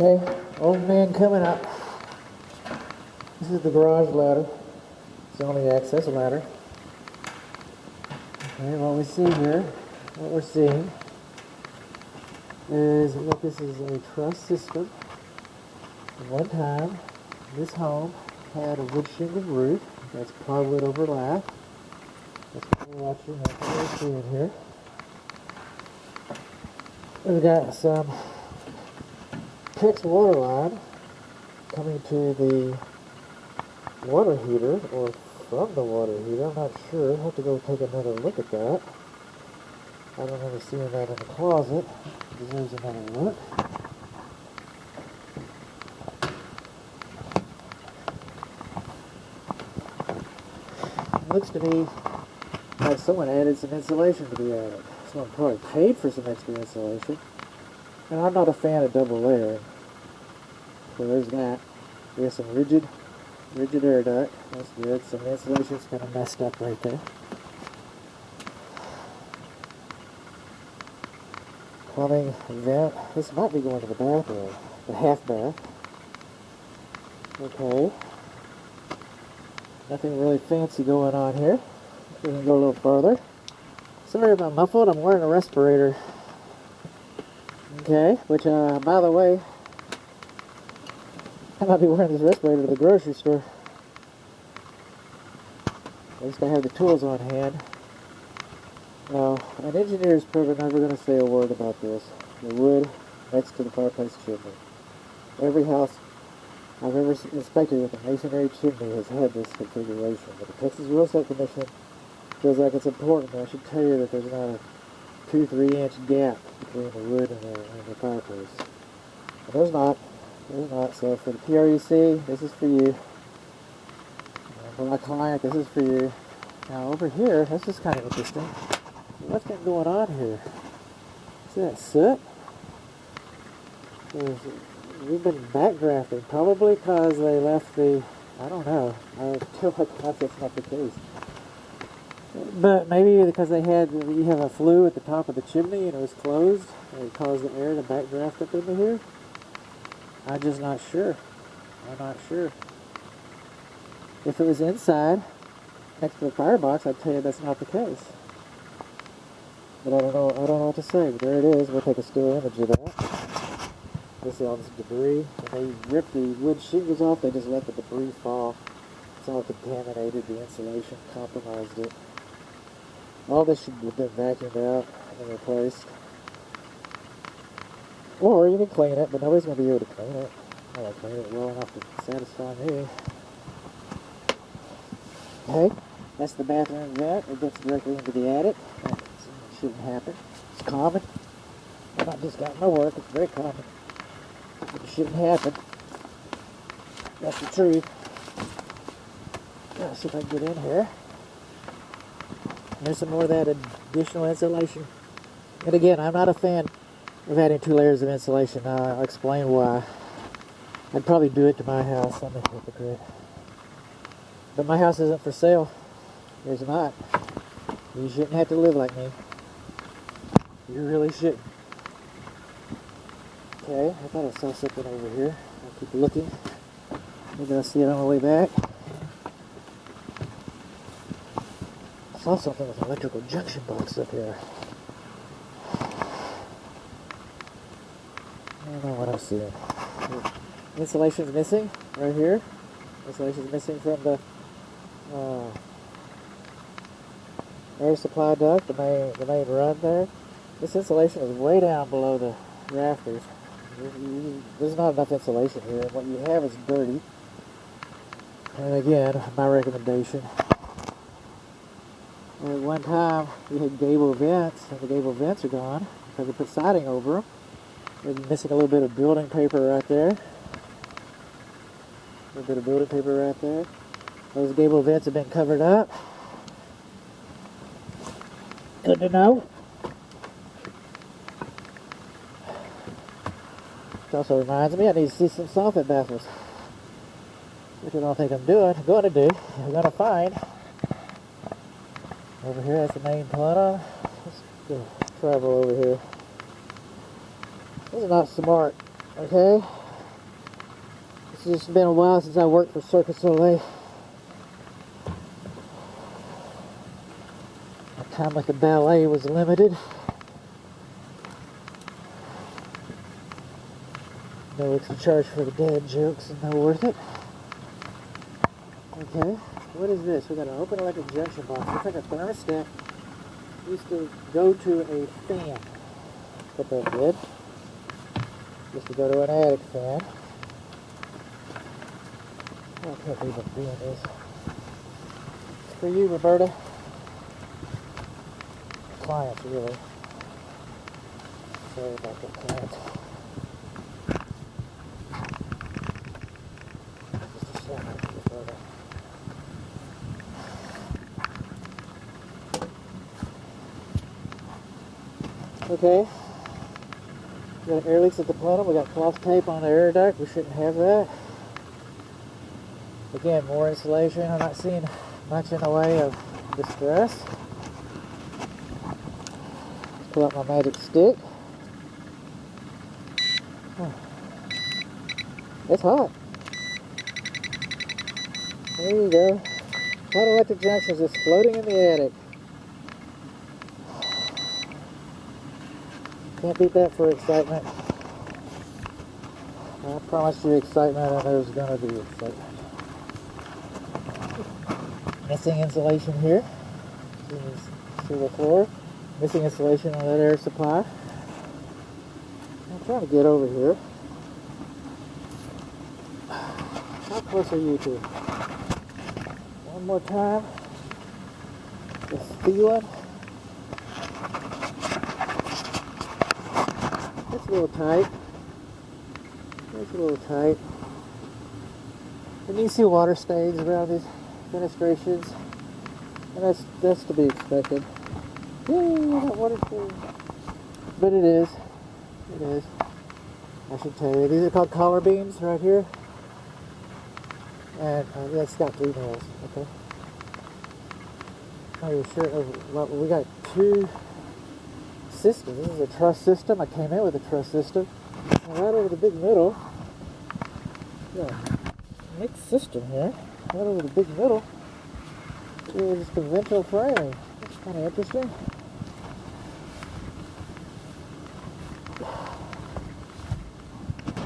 Okay, old man coming up. This is the garage ladder. It's the only access ladder. Okay, what we're seeing is, look, this is a truss system. At one time, this home had a wood shingle roof. That's plywood overlap. That's what we're watching. That's what we're seeing here. We've got some PIX water line coming to the water heater, or from the water heater. I'm not sure. I'll have to go take another look at that. I don't remember seeing that in the closet. Deserves another look. It looks to me like someone added some insulation to the attic. Someone probably paid for some extra insulation. And I'm not a fan of double layering. So there's that. We have some rigid air duct. That's good. Some insulation's kind of messed up right there. Plumbing vent. This might be going to the bathroom. The half bath. Okay. Nothing really fancy going on here. We can go a little further. Sorry if I'm muffled. I'm wearing a respirator. Okay, which, by the way, I might be wearing this respirator to the grocery store. At least I have the tools on hand. Now, an engineer is probably never going to say a word about this. The wood next to the fireplace chimney. Every house I've ever inspected with a masonry chimney has had this configuration. But the Texas Real Estate Commission feels like it's important. I should tell you that there's not a 2-3 inch gap between the wood and the fireplace. But there's not. So for the PREC, this is for you. And for my client, this is for you. Now over here, this is kind of interesting. What's been going on here? Is that soot? We've been backdrafting, probably because they left the, I don't know. I feel like that's not the case. But maybe because you have a flue at the top of the chimney and it was closed, and it caused the air to backdraft up into here. I'm just not sure. I'm not sure. If it was inside, next to the firebox, I'd tell you that's not the case. But I don't know what to say. But there it is. We'll take a still image of that. You'll see all this debris. When they ripped the wood shingles off, they just let the debris fall. It's all contaminated. The insulation compromised it. All this should have been vacuumed out and replaced. Or you can clean it, but nobody's going to be able to clean it. I won't clean it well enough to satisfy me. Okay, that's the bathroom vent. It gets directly into the attic. That shouldn't happen. It's common. I'm not just got my work. It's very common. It shouldn't happen. That's the truth. Let's see if I can get in here. There's some more of that additional insulation. And again, I'm not a fan of adding 2 layers of insulation. I'll explain why. I'd probably do it to my house. I'm a hypocrite. But my house isn't for sale. It's not. You shouldn't have to live like me. You really shouldn't. Okay, I thought I saw something over here. I'll keep looking. Maybe I'll see it on the way back. I saw something with an electrical junction box up here. I don't know what I'm seeing. Insulation's missing right here. Insulation's missing from the air supply duct, the main run there. This insulation is way down below the rafters. There's not enough insulation here, and what you have is dirty. And again, my recommendation. At one time, we had Gable vents, and the Gable vents are gone because we put siding over them. We're missing a little bit of building paper right there. A little bit of building paper right there. Those Gable vents have been covered up. Good to know. It also reminds me I need to see some soffit baffles, which I don't think I'm going to do. I'm going to find. Over here, that's the main plenum. Let's go travel over here. This is not smart, okay? It's just been a while since I worked for Cirque du Soleil. My time with the ballet was limited. No extra charge for the dad jokes and not worth it. Okay, what is this? We got an open electric junction box. Looks like a thermostat. Used to go to a fan. What that did. Used to go to an attic fan. I can't believe I'm doing this. It's for you, Roberta. Clients, really. Sorry about the clients. Just a second, Roberta. Okay. We got air leaks at the plenum. We got cloth tape on the air duct. We shouldn't have that. Again, more insulation. I'm not seeing much in the way of distress. Let's pull out my magic stick. Oh. It's hot. There you go. Hot electric junctions just floating in the attic. Can't beat that for excitement. I promised you excitement, and there's going to be excitement. Missing insulation here. See the floor. Missing insulation on that air supply. I'm trying to get over here. How close are you two? One more time. Just feeling. It's a little tight. It's a little tight. And you see water stains around these fenestrations, and that's to be expected. Yay, that water stain. But it is. It is. I should tell you, these are called collar beams right here. And it's got 3 nails. Okay. Not even sure. Well, we got 2 systems. This is a truss system. I came in with a truss system. And right over the big middle. Yeah. Mixed system here. Right over the big middle is conventional framing. That's kind of interesting.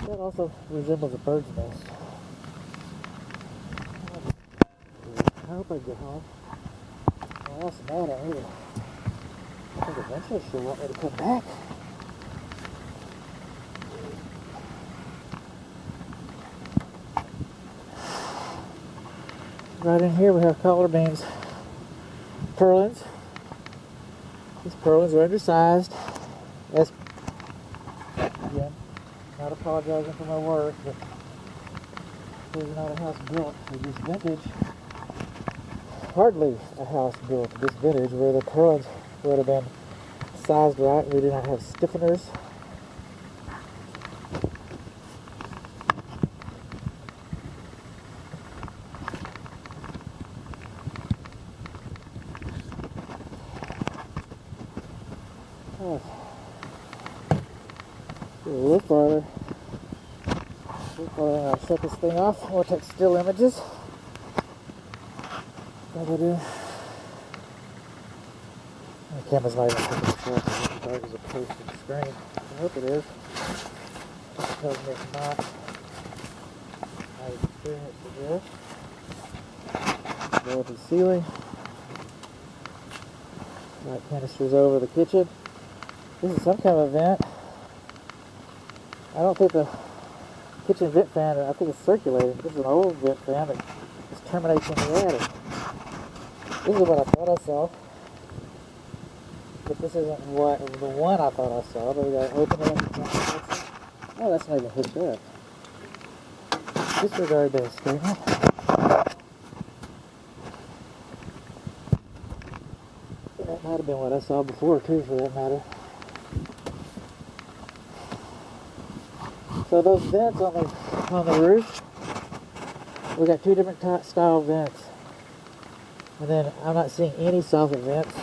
That also resembles a bird's nest. I hope I get home. Well, that's bad either. I think eventually she'll want me to come back. Right in here we have collar beams. Purlins. These purlins are undersized. That's, again, not apologizing for my work, but this is not a house built with this vintage. Hardly a house built with this vintage where the purlins would have been sized right. We do not have stiffeners. A little farther. I'll shut this thing off. We'll take still images. What do I do? The camera's not even taking a shot. It's dark as a posted screen. I hope it is. It tells me it's not. My experience suggests. Go up the ceiling. Light canisters over the kitchen. This is some kind of vent. I don't think the kitchen vent fan, I think it's circulating. This is an old vent fan that just terminates in the attic. This is what I thought I saw. But this isn't what the one I thought I saw. But we got to open it up. Oh, that's not even hooked up. Disregard that statement. That might have been what I saw before too, for that matter. So those vents on the roof, we got 2 different style vents, and then I'm not seeing any soffit vents.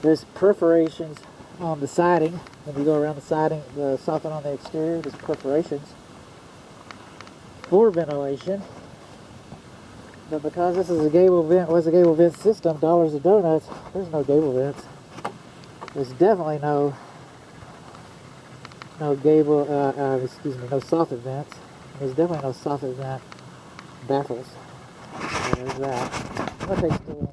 There's perforations on the siding When you go around the siding, the soffit on the exterior, there's perforations for ventilation. But because this is a gable vent, was a gable vent system, dollars of donuts, there's no gable vents. There's definitely no gable, no soffit vents. There's definitely no soffit vent baffles. So there's that. I'm gonna take still